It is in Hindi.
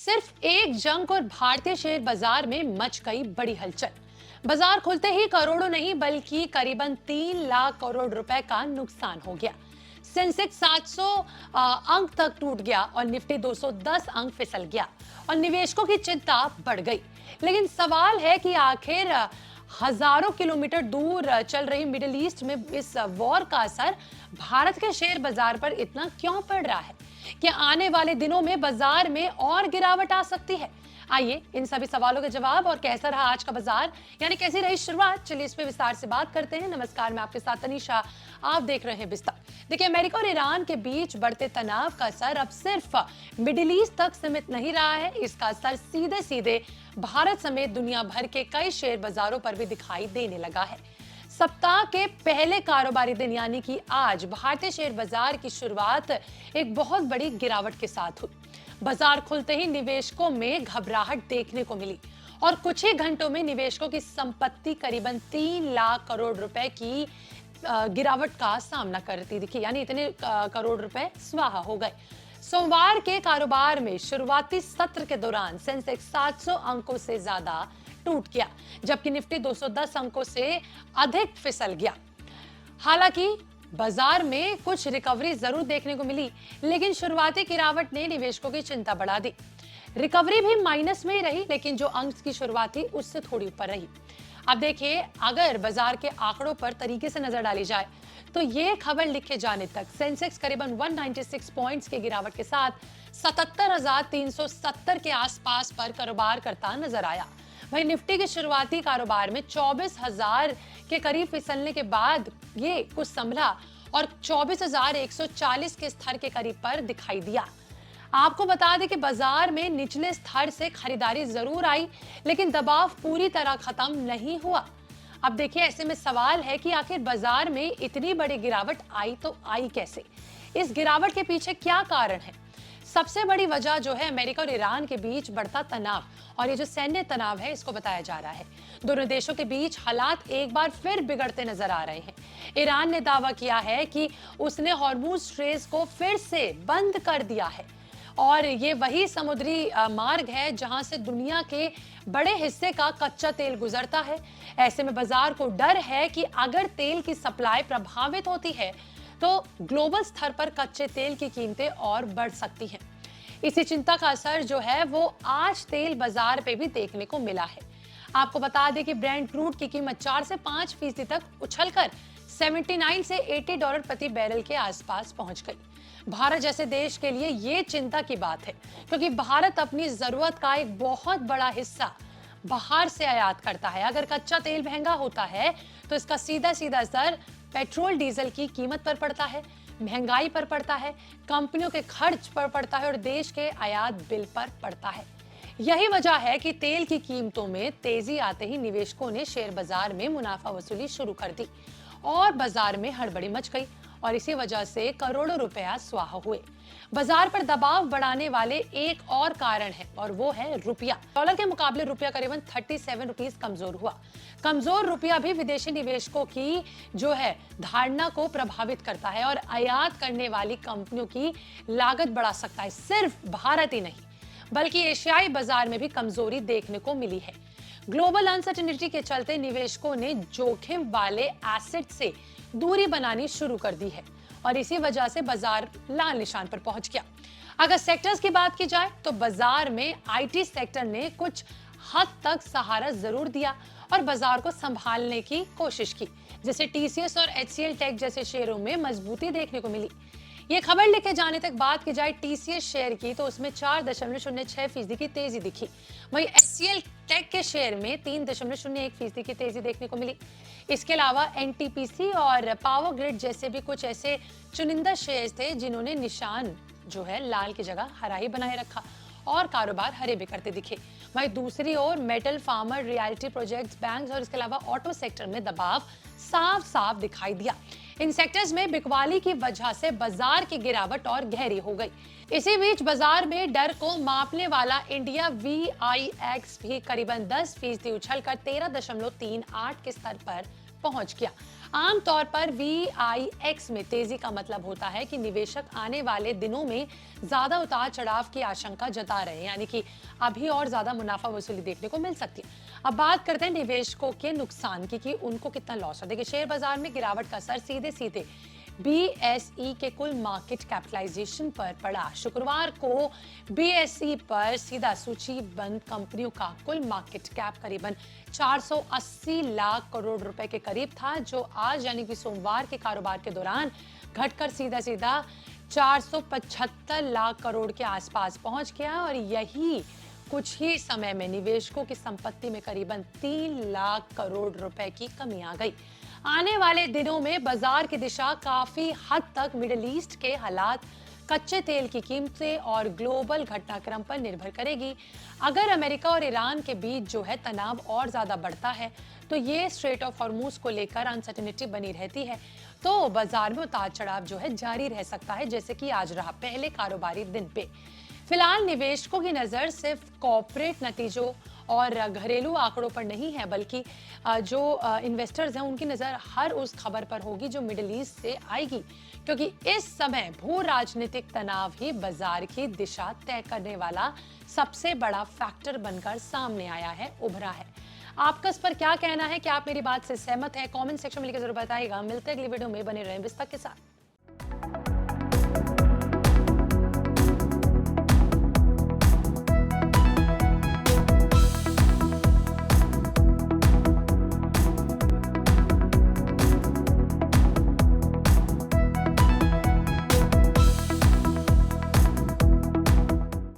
सिर्फ एक जंग और भारतीय शेयर बाजार में मच गई बड़ी हलचल। बाजार खुलते ही करोड़ों नहीं बल्कि करीबन 3 लाख करोड़ रुपए का नुकसान हो गया। सेंसेक्स 700 अंक तक टूट गया और निफ्टी 210 अंक फिसल गया और निवेशकों की चिंता बढ़ गई। लेकिन सवाल है कि आखिर हजारों किलोमीटर दूर चल रही मिडिल ईस्ट में इस वॉर का असर भारत के शेयर बाजार पर इतना क्यों पड़ रहा है? क्या आने वाले दिनों में बाजार में और गिरावट आ सकती है? आइए इन सभी सवालों के जवाब और कैसा रहा आज का बाजार, यानी कैसी रही शुरुआत, चलिए इस पे विस्तार से बात करते हैं। नमस्कार, मैं आपके साथ तनीषा, आप देख रहे हैं विस्तार। देखिए, अमेरिका और ईरान के बीच बढ़ते तनाव का असर अब सिर्फ मिडिल ईस्ट तक सीमित नहीं रहा है, इसका असर सीधे सीधे भारत समेत दुनिया भर के कई शेयर बाजारों पर भी दिखाई देने लगा है। सप्ताह के पहले कारोबारी दिन यानी कि आज भारतीय शेयर बाजार की शुरुआत एक बहुत बड़ी गिरावट के साथ हुई। बाजार खुलते ही निवेशकों में घबराहट देखने को मिली और कुछ ही घंटों में निवेशकों की संपत्ति करीबन 3 लाख करोड़ रुपए की गिरावट का सामना करती दिखी, यानी इतने करोड़ रुपए स्वाहा हो गए। सोमवार के कारोबार में शुरुआती सत्र के दौरान सेंसेक्स 700 अंकों से ज्यादा टूट गया, जबकि निफ्टी 210 अंकों से अधिक फिसल गया। हालांकि बाजार में कुछ रिकवरी जरूर देखने को मिली, लेकिन शुरुआती गिरावट ने निवेशकों की चिंता बढ़ा दी। रिकवरी भी माइनस में ही रही, लेकिन जो अंक की शुरुआत थी उससे थोड़ी ऊपर रही। अब देखिए, अगर बाजार के आंकड़ों पर तरीके से नजर डाली जाए तो ये खबर लिखे जाने तक सेंसेक्स करीबन 196 पॉइंट्स की गिरावट के साथ 77,370 के आसपास पर कारोबार करता नजर आया। वहीं निफ्टी के शुरुआती कारोबार में 24,000 के करीब फिसलने के बाद ये कुछ संभला और 24,140 के स्तर के करीब पर दिखाई दिया। आपको बता दें कि बाजार में निचले स्तर से खरीदारी जरूर आई, लेकिन दबाव पूरी तरह खत्म नहीं हुआ। अब देखिए, ऐसे में सवाल है कि आखिर बाजार में इतनी बड़ी गिरावट आई तो आई कैसे? इस गिरावट के पीछे क्या कारण है? सबसे बड़ी वजह जो है अमेरिका और ईरान के बीच बढ़ता तनाव और ये जो सैन्य तनाव है इसको बताया जा रहा है। दोनों देशों के बीच हालात एक बार फिर बिगड़ते नजर आ रहे हैं। ईरान ने दावा किया है कि उसने हॉर्मुज स्ट्रेट को फिर से बंद कर दिया है और ये वही समुद्री मार्ग है जहां से दुनिया के बड़े हिस्से का कच्चा तेल गुजरता है। ऐसे में बाजार को डर है कि अगर तेल की सप्लाई प्रभावित होती है तो ग्लोबल स्तर पर कच्चे तेल की कीमतें और बढ़ सकती हैं। इसी चिंता का असर जो है वो आज तेल बाजार पे भी देखने को मिला है। आपको बता दें कि ब्रेंट क्रूड की कीमत 4 से 5% तक उछलकर 79 से $80 प्रति बैरल के आसपास पहुंच गई। भारत जैसे देश के लिए ये चिंता की बात है, क्योंकि भारत अपनी जरूरत का एक बहुत बड़ा हिस्सा बाहर से आयात करता है। अगर कच्चा तेल महंगा होता है तो इसका सीधा सीधा असर पेट्रोल डीजल की कीमत पर पड़ता है, महंगाई पर पड़ता है, कंपनियों के खर्च पर पड़ता है और देश के आयात बिल पर पड़ता है। यही वजह है कि तेल की कीमतों में तेजी आते ही निवेशकों ने शेयर बाजार में मुनाफा वसूली शुरू कर दी और बाजार में हड़बड़ी मच गई और इसी वजह से करोड़ों रुपया स्वाहा हुए। बाजार पर दबाव बढ़ाने वाले एक और कारण है और वो है रुपया। डॉलर के मुकाबले रुपया करीबन 37 रुपीस कमजोर हुआ। कमजोर रुपया भी विदेशी निवेशकों की जो है धारणा को प्रभावित करता है और आयात करने वाली कंपनियों की लागत बढ़ा सकता है। सिर्फ भारत ही नहीं बल्कि एशियाई बाजार में भी कमजोरी देखने को मिली है। ग्लोबल अनसर्टेनिटी के चलते निवेशकों ने जोखिम वाले एसेट से दूरी बनानी शुरू कर दी है और इसी वजह से बाजार लाल निशान पर पहुंच गया। अगर सेक्टर्स की बात की जाए तो बाजार में आईटी सेक्टर ने कुछ हद तक सहारा जरूर दिया और बाजार को संभालने की कोशिश की, जैसे टीसीएस और एचसीएल टेक जैसे शेयरों में मजबूती देखने को मिली। ये खबर लिखे जाने तक बात की जाए टीसीएस शेयर की तो उसमें 4.06% की तेजी दिखी। वहीं एचसीएल टेक के शेयर में 3.01% की तेजी देखने को मिली। इसके अलावा एनटीपीसी और पावर ग्रिड जैसे भी कुछ ऐसे चुनिंदा शेयर्स थे जिन्होंने निशान जो है लाल की जगह हरा ही बनाए रखा और कारोबार हरे भी करते दिखे। वहीं दूसरी ओर metal, pharma, realty projects, banks और इसके अलावा ऑटो सेक्टर में दबाव साफ साफ दिखाई दिया। इन सेक्टर्स में बिकवाली की वजह से बाजार की गिरावट और गहरी हो गई। इसी बीच बाजार में डर को मापने वाला इंडिया वीआईएक्स भी करीबन 10% उछलकर 13.38 के स्तर पर पहुंच गया। आमतौर पर VIX में तेजी का मतलब होता है कि निवेशक आने वाले दिनों में ज्यादा उतार चढ़ाव की आशंका जता रहे हैं, यानी कि अभी और ज्यादा मुनाफा वसूली देखने को मिल सकती है। अब बात करते हैं निवेशकों के नुकसान की कि उनको कितना लॉस है। देखिए, शेयर बाजार में गिरावट का असर सीधे सीधे BSE के कुल मार्केट कैपिटलाइजेशन पर पड़ा। शुक्रवार को BSE पर सीधा सूचीबद्ध कंपनियों का कुल मार्केट कैप करीबन 480 लाख करोड़ रुपए के करीब था, जो आज यानी कि सोमवार के कारोबार के दौरान घटकर सीधा 475 लाख करोड़ के आसपास पहुंच गया और यही कुछ ही समय में निवेशकों की संपत्ति में करीबन 3 लाख करोड़ रुपए की कमी आ गई। आने वाले दिनों में बाजार की दिशा काफी हद तक मिडिल ईस्ट के हालात, कच्चे तेल की कीमतें और ग्लोबल घटनाक्रम पर निर्भर करेगी। अगर अमेरिका और ईरान के बीच जो है तनाव और ज्यादा बढ़ता है तो ये स्ट्रेट ऑफ हॉर्मूज को लेकर अनसर्टेनिटी बनी रहती है, तो बाजार में उतार चढ़ाव जो है जारी रह सकता है, जैसे कि आज रहा पहले कारोबारी दिन पे। फिलहाल निवेशकों की नजर सिर्फ कॉर्पोरेट नतीजों और घरेलू आंकड़ों पर नहीं है, बल्कि जो इन्वेस्टर्स हैं उनकी नजर हर उस खबर पर होगी जो मिडिल ईस्ट से आएगी, क्योंकि इस समय भू राजनीतिक तनाव ही बाजार की दिशा तय करने वाला सबसे बड़ा फैक्टर बनकर सामने आया है, उभरा है। आपका इस पर क्या कहना है? क्या आप मेरी बात से सहमत हैं? कमेंट सेक्शन में लिखकर जरूर बताइएगा। मिलते हैं अगली वीडियो में, बने रहें बिस्तक के साथ।